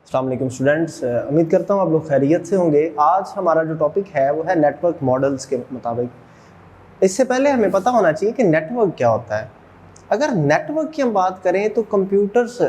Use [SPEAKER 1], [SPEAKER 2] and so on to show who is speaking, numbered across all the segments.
[SPEAKER 1] अस्सलाम वालेकुम स्टूडेंट्स, उम्मीद करता हूँ आप लोग खैरियत से होंगे। आज हमारा जो टॉपिक है वो है नेटवर्क मॉडल्स के मुताबिक। इससे पहले हमें पता होना चाहिए कि नेटवर्क क्या होता है। अगर नेटवर्क की हम बात करें तो कंप्यूटर्स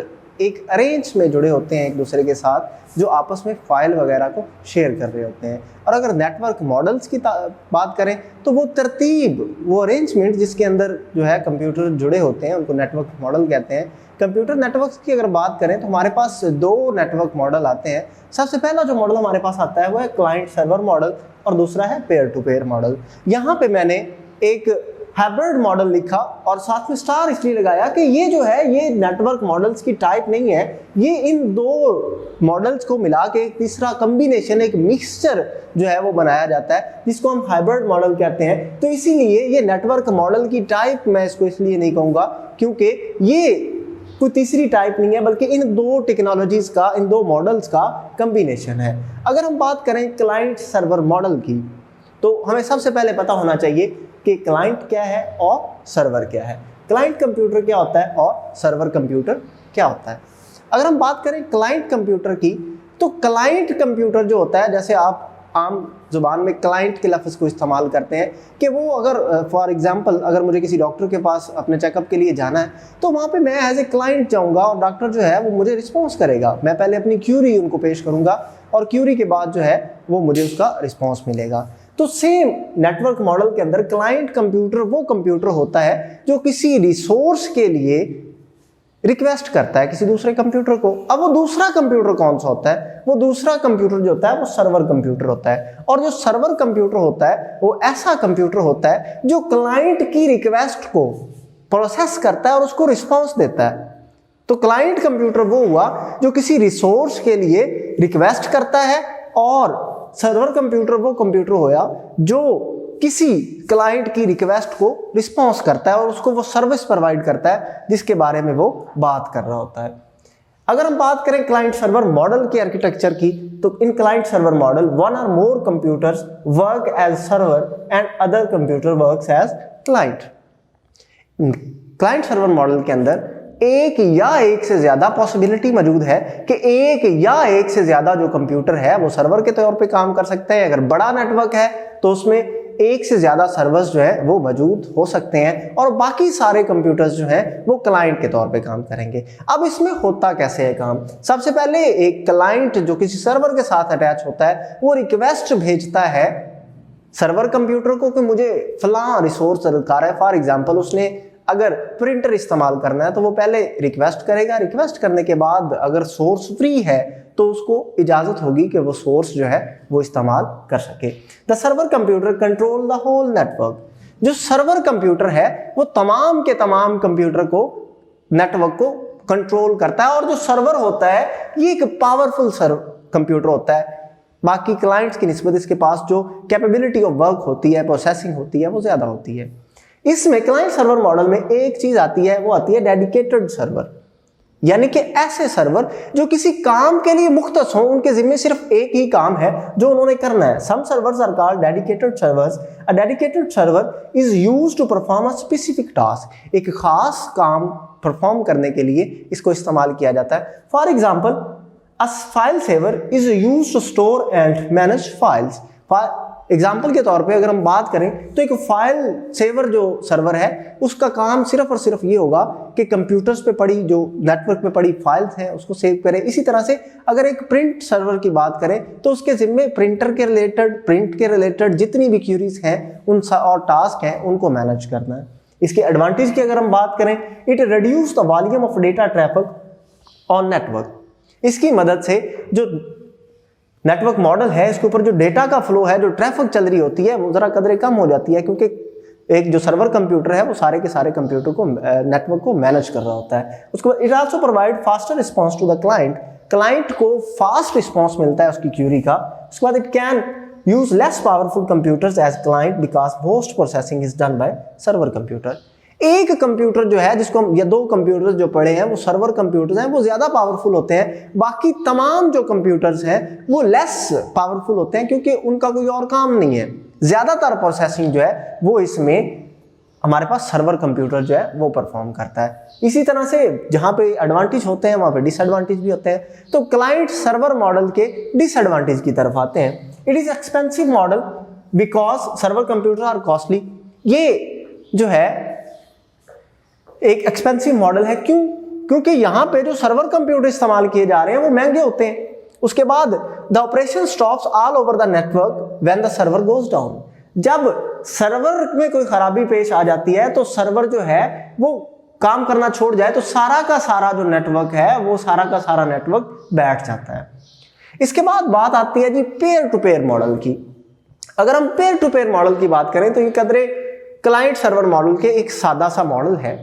[SPEAKER 1] एक अरेंज में जुड़े होते हैं एक दूसरे के साथ, जो आपस में फाइल वगैरह को शेयर कर रहे होते हैं। और अगर नेटवर्क मॉडल्स की बात करें तो वो तरतीब, वो अरेंजमेंट जिसके अंदर जो है कंप्यूटर जुड़े होते हैं उनको नेटवर्क मॉडल कहते हैं। कंप्यूटर नेटवर्क्स की अगर बात करें तो हमारे पास दो नेटवर्क मॉडल आते हैं। सबसे पहला जो मॉडल हमारे पास आता है वो है क्लाइंट सर्वर मॉडल और दूसरा है पेयर टू पेयर मॉडल। यहाँ पे मैंने एक हाइब्रिड मॉडल लिखा और साथ में स्टार इसलिए लगाया कि ये जो है ये नेटवर्क मॉडल्स की टाइप नहीं है, ये इन दो मॉडल्स को मिला के एक तीसरा कॉम्बिनेशन, एक मिक्सचर जो है वो बनाया जाता है जिसको हम हाइब्रिड मॉडल कहते हैं। तो इसीलिए ये नेटवर्क मॉडल की टाइप मैं इसको इसलिए नहीं कहूँगा क्योंकि ये कोई तीसरी टाइप नहीं है, बल्कि इन दो टेक्नोलॉजीज का, इन दो मॉडल्स का कॉम्बिनेशन है। अगर हम बात करें क्लाइंट सर्वर मॉडल की तो हमें सबसे पहले पता होना चाहिए कि क्लाइंट क्या है और सर्वर क्या है। क्लाइंट कंप्यूटर क्या होता है और सर्वर कंप्यूटर क्या होता है। अगर हम बात करें क्लाइंट कंप्यूटर की तो क्लाइंट कंप्यूटर जो होता है, जैसे आप आम जुबान में क्लाइंट के लफ्ज़ को इस्तेमाल करते हैं कि वो अगर फॉर एग्जांपल अगर मुझे किसी डॉक्टर के पास अपने चेकअप के लिए जाना है तो वहाँ पे मैं एज ए क्लाइंट जाऊँगा और डॉक्टर जो है वो मुझे रिस्पॉन्स करेगा। मैं पहले अपनी क्यूरी उनको पेश करूँगा और क्यूरी के बाद जो है वो मुझे उसका रिस्पॉन्स मिलेगा। तो सेम नेटवर्क मॉडल के अंदर क्लाइंट कंप्यूटर वो कंप्यूटर होता है जो किसी रिसोर्स के लिए रिक्वेस्ट करता है किसी दूसरे कंप्यूटर को। अब वो दूसरा कंप्यूटर कौन सा होता है? वो दूसरा कंप्यूटर जो होता है वो सर्वर कंप्यूटर होता है। और जो सर्वर कंप्यूटर होता है वो ऐसा कंप्यूटर होता है जो क्लाइंट की रिक्वेस्ट को प्रोसेस करता है और उसको रिस्पॉन्स देता है। तो क्लाइंट कंप्यूटर वो हुआ जो किसी रिसोर्स के लिए रिक्वेस्ट करता है और सर्वर कंप्यूटर वो कंप्यूटर होया जो किसी क्लाइंट की रिक्वेस्ट को रिस्पॉन्स करता है और उसको वो सर्विस प्रोवाइड करता है जिसके बारे में वो बात कर रहा होता है। अगर हम बात करें क्लाइंट सर्वर मॉडल के आर्किटेक्चर की तो in client server model one और more computers work as server and other computer works as client. Client server model के अंदर एक या एक से ज्यादा पॉसिबिलिटी मौजूद है कि एक या एक से ज्यादा जो कंप्यूटर है वो सर्वर के तौर पे काम कर सकते हैं। अगर बड़ा नेटवर्क है तो उसमें एक से ज्यादा सर्वर्स जो है वो मौजूद हो सकते हैं और बाकी सारे कंप्यूटर्स जो हैं वो क्लाइंट के तौर पे काम करेंगे। अब इसमें होता कैसे है काम? सबसे पहले एक क्लाइंट जो किसी सर्वर के साथ अटैच होता है वो रिक्वेस्ट भेजता है सर्वर कंप्यूटर को कि मुझे फलां रिसोर्स दरकार है। फॉर एग्जाम्पल उसने अगर प्रिंटर इस्तेमाल करना है तो वो पहले रिक्वेस्ट करेगा। रिक्वेस्ट करने के बाद अगर सोर्स फ्री है तो उसको इजाजत होगी कि वो सोर्स जो है वो इस्तेमाल कर सके। The server computer control the whole network. जो सर्वर कंप्यूटर है वो तमाम के तमाम कंप्यूटर को, नेटवर्क को कंट्रोल करता है। और जो सर्वर होता है ये एक पावरफुल कंप्यूटर होता है। बाकी क्लाइंट्स की निस्बत इसके पास जो कैपेबिलिटी ऑफ वर्क होती है, प्रोसेसिंग होती है, वो ज्यादा होती है। इसमें क्लाइंट सर्वर मॉडल में एक चीज आती है, वो आती है डेडिकेटेड सर्वर, यानी कि ऐसे सर्वर जो किसी काम के लिए मुख्तस हों, उनके जिम्मे सिर्फ एक ही काम है जो उन्होंने करना है। Some servers are called dedicated servers. A dedicated server is used to perform a specific task. एक खास काम परफॉर्म करने के लिए इसको इस्तेमाल किया जाता है। For example a file server is used to store and manage files. Example के तौर पे अगर हम बात करें तो एक फाइल सेवर जो सर्वर है उसका काम सिर्फ और सिर्फ ये होगा कि कंप्यूटर्स पे पड़ी, जो नेटवर्क पे पड़ी फाइल्स हैं उसको सेव करे। इसी तरह से अगर एक प्रिंट सर्वर की बात करें तो उसके जिम्मे प्रिंटर के रिलेटेड, प्रिंट के रिलेटेड जितनी भी क्यूरीज हैं उन और टास्क हैं उनको मैनेज करना है। इसके एडवांटेज की अगर हम बात करें, it reduce the volume of data traffic on network. इसकी मदद से जो नेटवर्क मॉडल है इसके ऊपर जो डेटा का फ्लो है, जो ट्रैफिक चल रही होती है, वो जरा कदरे कम हो जाती है क्योंकि एक जो सर्वर कंप्यूटर है वो सारे के सारे कंप्यूटर को, नेटवर्क को मैनेज कर रहा होता है। उसके बाद it also provide faster response to the client. Client को फास्ट रिस्पॉन्स मिलता है उसकी क्यूरी का। उसके बाद it can use less powerful computers as client because most processing is done by server computer. एक कंप्यूटर जो है जिसको हम, या दो कंप्यूटर्स जो पड़े हैं वो सर्वर कंप्यूटर्स हैं, वो ज्यादा पावरफुल होते हैं। बाकी तमाम जो कंप्यूटर्स हैं वो लेस पावरफुल होते हैं क्योंकि उनका कोई और काम नहीं है। ज्यादातर प्रोसेसिंग जो है वो इसमें हमारे पास सर्वर कंप्यूटर जो है वो परफॉर्म करता है। इसी तरह से जहाँ पे एडवांटेज होते हैं वहाँ पे डिसएडवांटेज भी होते हैं। तो क्लाइंट सर्वर मॉडल के डिसएडवांटेज की तरफ आते हैं। It is expensive model because server computer are costly. ये जो है एक एक्सपेंसिव मॉडल है। क्यों? क्योंकि यहाँ पे जो सर्वर कंप्यूटर इस्तेमाल किए जा रहे हैं वो महंगे होते हैं। उसके बाद the operation stops all over the network when the server goes down. जब सर्वर में कोई खराबी पेश आ जाती है तो सर्वर जो है वो काम करना छोड़ जाए तो सारा का सारा जो नेटवर्क है वो सारा का सारा नेटवर्क बैठ जाता है। इसके बाद बात आती है जी पेयर टू पेयर मॉडल की। अगर हम पेयर टू पेयर मॉडल की बात करें तो ये कदरे क्लाइंट सर्वर मॉडल के एक सादा सा मॉडल है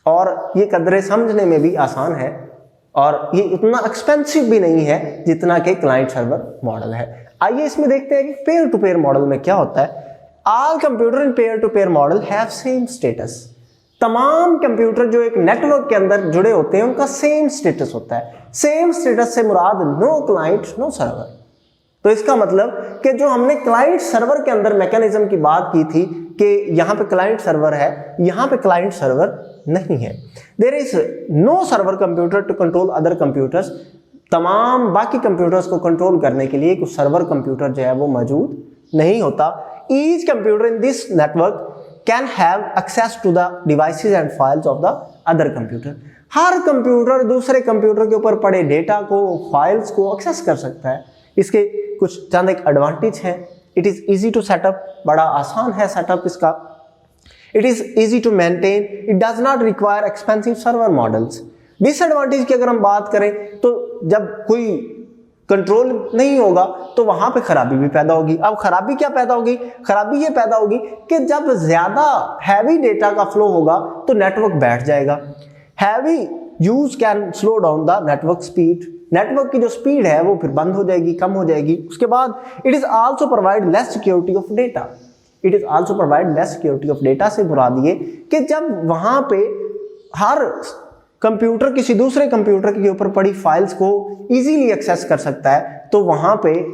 [SPEAKER 1] और ये कदरे समझने में भी आसान है और ये इतना एक्सपेंसिव भी नहीं है जितना कि क्लाइंट सर्वर मॉडल है। आइए इसमें देखते हैं कि पेयर टू पेयर मॉडल में क्या होता है। All computer in peer to peer model have same status. तमाम कंप्यूटर जो एक नेटवर्क के अंदर जुड़े होते हैं उनका सेम स्टेटस होता है। सेम स्टेटस से मुराद नो क्लाइंट नो सर्वर। तो इसका मतलब कि जो हमने क्लाइंट सर्वर के अंदर मैकेनिज्म की बात की थी कि यहाँ पे क्लाइंट सर्वर है, यहाँ पे क्लाइंट सर्वर नहीं है। There is no server computer to control other computers. तमाम बाकी कंप्यूटर्स को कंट्रोल करने के लिए कुछ सर्वर कंप्यूटर जो है वो मौजूद नहीं होता। Each computer in this network can have access to the devices and files of the other computer. हर कंप्यूटर दूसरे कंप्यूटर के ऊपर पड़े डेटा को, फाइल्स को एक्सेस कर सकता है। इसके कुछ चंद एक एडवांटेज हैं। It is easy to set up, बड़ा आसान है सेटअप इसका। It is easy to maintain, it does not require expensive server models. Disadvantage की अगर हम बात करें तो जब कोई कंट्रोल नहीं होगा तो वहां पे खराबी भी पैदा होगी। अब खराबी क्या पैदा होगी? खराबी ये पैदा होगी कि जब ज्यादा हैवी डेटा का फ्लो होगा तो नेटवर्क बैठ जाएगा। Heavy use can slow down the network speed. Network की जो स्पीड है वो फिर बंद हो जाएगी, कम हो जाएगी। उसके बाद it is also provide less security of data. It is also provide less security of data से मुराद ये कि जब वहां पे हर कंप्यूटर किसी दूसरे कंप्यूटर के ऊपर पड़ी फाइल्स को इजीली एक्सेस कर सकता है तो वहां पे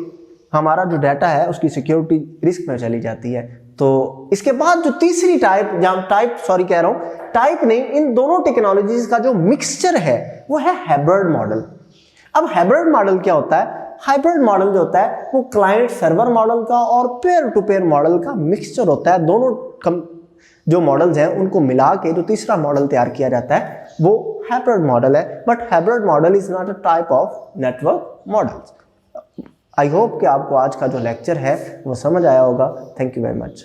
[SPEAKER 1] हमारा जो डाटा है उसकी सिक्योरिटी रिस्क में चली जाती है। तो इसके बाद जो तीसरी टाइप नहीं, इन दोनों टेक्नोलॉजीज का जो मिक्सचर है वो है हाइब्रिड मॉडल। अब हाइब्रिड मॉडल क्या होता है? हाइब्रिड मॉडल जो होता है वो क्लाइंट सर्वर मॉडल का और पेयर टू पेयर मॉडल का मिक्सचर होता है। दोनों जो मॉडल्स हैं उनको मिला के जो तीसरा मॉडल तैयार किया जाता है वो हाइब्रिड मॉडल है। But hybrid model is not a type of network models. I hope कि आपको आज का जो लेक्चर है वो समझ आया होगा। Thank you very much.